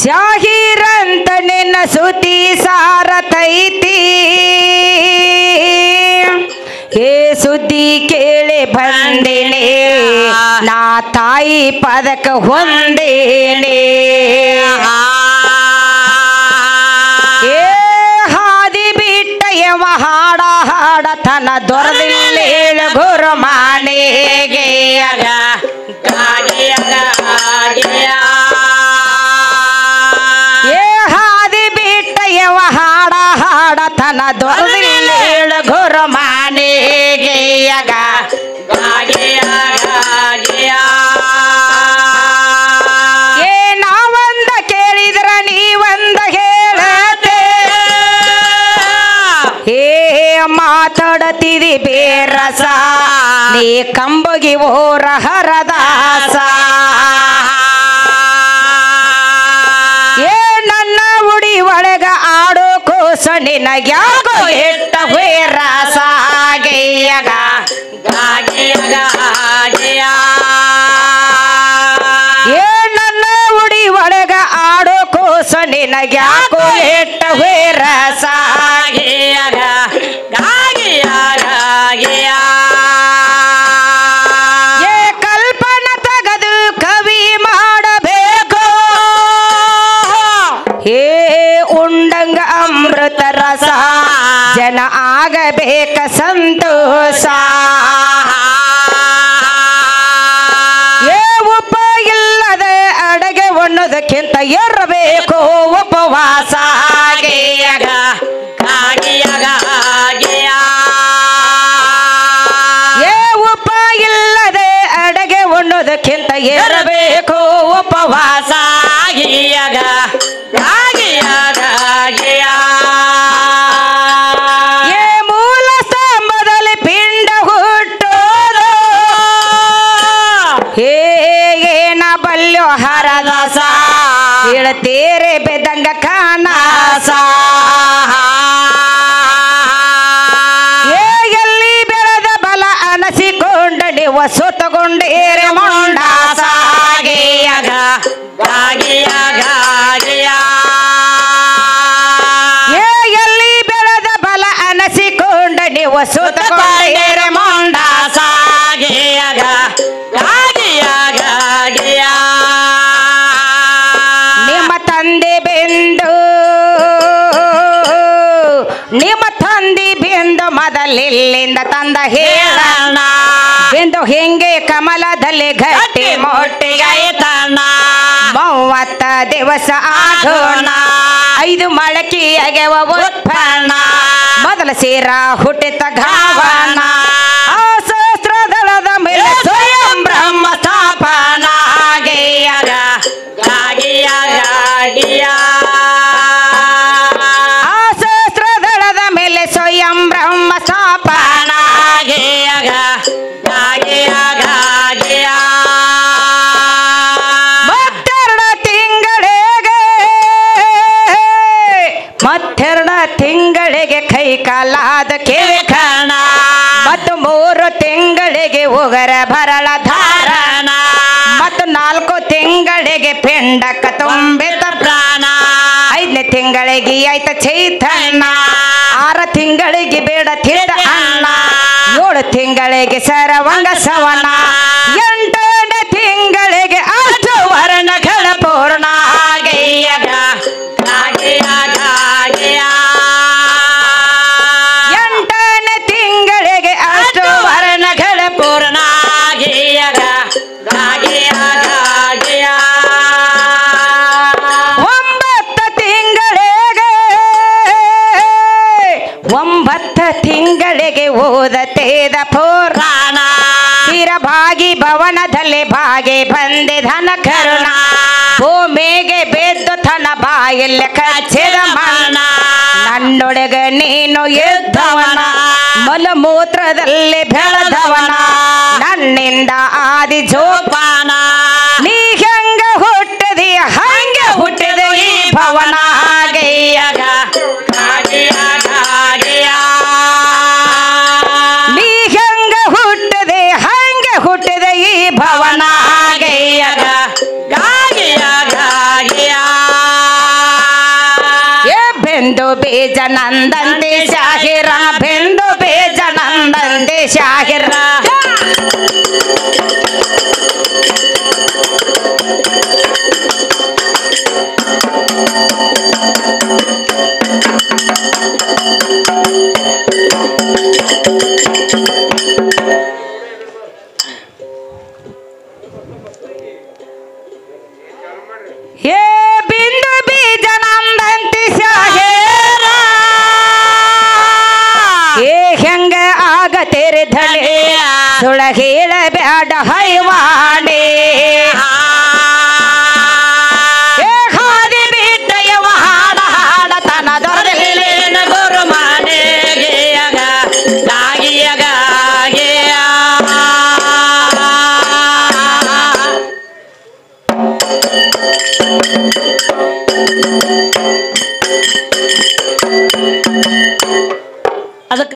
ಶಾಹಿರಂತ ನಿನ್ನ ಸುತಿ ಸಾರತೈತಿ ಹೇ ಸುದ್ದಿ ಕೇಳಿ ಬಂದೇನೆ ನಾ ತಾಯಿ ಪದಕ ಹೊಂದೇನೆ ಏ ಹಾದಿ ಬಿಟ್ಟ ಯವ ಹಾಡ ಹಾಡತನ ದೊರದಿಲ್ಲ ಹೇಳು ಗುರು ಮಾನೆಗೆ ಏ ಹಾದಿ ಬಿಟ್ಟ ಯವ ಹಾಡ ಹಾಡತನ ದೊರದಿಲ್ಲ ಹೇಳು ಗುರು ಮಾನೆಗೆ ಏ ನಾವಂದ ಕೇಳಿದ್ರ ನೀವಂದ ಹೇಳತೆ ಏ ಮಾತಾಡತಿದಿ ಬೇರಸ ನೀ ಕಂಬಗಿ ಓರ ಹರದಾಸ ಏ ನನ್ನ ಉಡಿ ಒಳಗ ಆಡೋ ಕೋಸ ನಿನಗ್ಯಾಕೋ ಎಟ್ಟ ಬೇರಸ ಗೆಯ್ಯಗ ಏ ನನ್ನ ಉಡಿ ಒಳಗ ಆಡೋ ಕೋಸ ನಿನಗ್ಯಾಕೋ ಎಟ್ಟ ಬೇರಸ ಏ ಕಲ್ಪನ ತಗದು ಕವಿ ಮಾಡಬೇಕು ಹೇ ಉಂಡಂಗ ಅಮೃತ ರಸ ಜನ ಆಗಬೇಕ ಸಂತೋಷ ಏ ಉಪ ಇಲ್ಲದ ಅಡಗೆ ಉಣ್ಣೋದಕ್ಕಿಂತ ಇರಬೇಕು ಉಪವಾಸ ಏ ಉಪ ಇಲ್ಲದೆ ಅಡಗೆ ಉಣ್ಣೋದಕ್ಕಿಂತ ಇರಬೇಕು ಉಪವಾಸ ಏ ಮೂಲ ಸ್ತಂಭದಲ್ಲಿ ಪಿಂಡ ಹುಟ್ಟೋದು ಹೇಗೇನ ಬಲ್ಯೋ ಹರದಾಸ ಹೇಳ್ತೀರೆ ಬೆದಂಗ ಕಾನಾಸ ಎಲ್ಲಿ ಬೆಳೆದ ಬಲ ಅನಸಿಕೊಂಡ ನೀವು ಸುತ್ತಗೊಂಡೇರೆ ಮೊಂಡಾಸ ಎಲ್ಲಿ ಬೆಳೆದ ಬಲ ಅನಸಿಕೊಂಡ ನೀವು ಸುತ್ತಗೊಂಡೇರೆ ಮೊಂಡಾಸ ನಿಮ್ಮ ತಂದೆ ಬೆಂದು ನಿಮ್ಮ ತಂದೆ ಬೆಂದು ಮೊದಲಿಲ್ಲಿಂದ ತಂದ ಹೇಳಣ್ಣ ಬೆಂದು ಹಿಂಗೆ ಕಮಲದಲ್ಲಿ ಗಟ್ಟಿ ಮೊಟ್ಟಿಗಾಯ್ತಣ್ಣ 30 ದಿವಸ ಆಗೋಣ 5 ಮೊಳಕೆ ಆಗ್ಯವ ಉತ್ಪನ್ನ ಮೊದಲ ಸೇರ ಹುಟ್ಟಿತ ಗಾವನ ಆ ಸಹಸ್ರದಳದ ಮೇಲೆ ಸ್ವಯಂ ಬ್ರಹ್ಮ ಸ್ಥಾಪನ ಆ ಸಹಸ್ರದಳದ ಮೇಲೆ ಸ್ವಯಂ ಬ್ರಹ್ಮ ಸ್ಥಾಪನ 12 ತಿಂಗಳಿಗೆ ಕೈ ಕಾಲಾದ ಕಿವಿ ಕಾಣ ಮತ್ತು 3 ತಿಂಗಳಿಗೆ ಉಗರ ಭರಳ ಧಾರಣ ಮತ್ತು 4 ತಿಂಗಳಿಗೆ ಪಿಂಡಕ ತುಂಬಿದ ಪ್ರಾಣ 5ನೇ ತಿಂಗಳಿಗೆ ಆಯ್ತ ಚೈತನ್ಯ 6 ತಿಂಗಳಿಗೆ ಬೇಡ ತಿಳ ಅನ್ನ 7 ತಿಂಗಳಿಗೆ ಸರವಂಗ ಸವನ 8ನೇ ತಿಂಗಳಿಗೆ ಅಷ್ಟು ವರ್ಣಗಳ ಪೂರ್ಣ ಆಗಯ್ಯಗ 8ನೇ ತಿಂಗಳಿಗೆ ಅಷ್ಟು ವರ್ಣಗಳ ಪೂರ್ಣ ಆಗಯ್ಯಗ 9 ತಿಂಗಳಿಗೆ ಓದತೇದ ಪುರಾಣ ಚಿರಭಾಗಿ ಭವನದಲ್ಲಿ ಭಾಗಿ ಬಂದೆ ಧನ ಕರುಣ ಭೂಮಿಗೆ ಬೆದ್ದು ತನ ಬಾಯಿಲ್ಲ ಕಚ್ಚಿದ ಮನ ನನ್ನೊಳಗ ನೀನು ಎದ್ದವನ ಮಲಮೂತ್ರದಲ್ಲಿ ಬೆಳೆದವನ ನನ್ನಿಂದ ಆದಿ ಜೋಪಾನ ನೀ ಹೆಂಗ ಹುಟ್ಟದಿ ಹಂಗೆ ಹುಟ್ಟಿದ ಈ ಭವನ ಆಗಯ್ಯಗ ನೀ ಹೆಂಗ ಹುಟ್ಟದೆ ಹಂಗೆ ಹುಟ್ಟಿದ ಈ ಭವನ ಆಗಯ್ಯಗ ಬಿಂದು ಬೀಜ ನಂದಂತೆ ಶಾಹಿರ ಬಿಂದು ಬೀಜ ನಂದಂತೆ ಶಾಹಿರ ಏ ಬಿಂದು ಬೀಜ ನಂದಂತೆ ಶಾಹಿರ ಏ ಹೆಂಗ ಆಗತೇರಿ ಧಳೆ ಸುಳ ಹೇಳ ಬ್ಯಾಡ ಹೈವಾಣಿ ಏ ಹಾದಿ ಬಿಟ್ಟ ಯವ ಹಾಡ ಹಾಡತನ ದೊರಲಿನ ಗುರು ಮಾನೆಗೆಯಗ ದಾಗಿಯಗ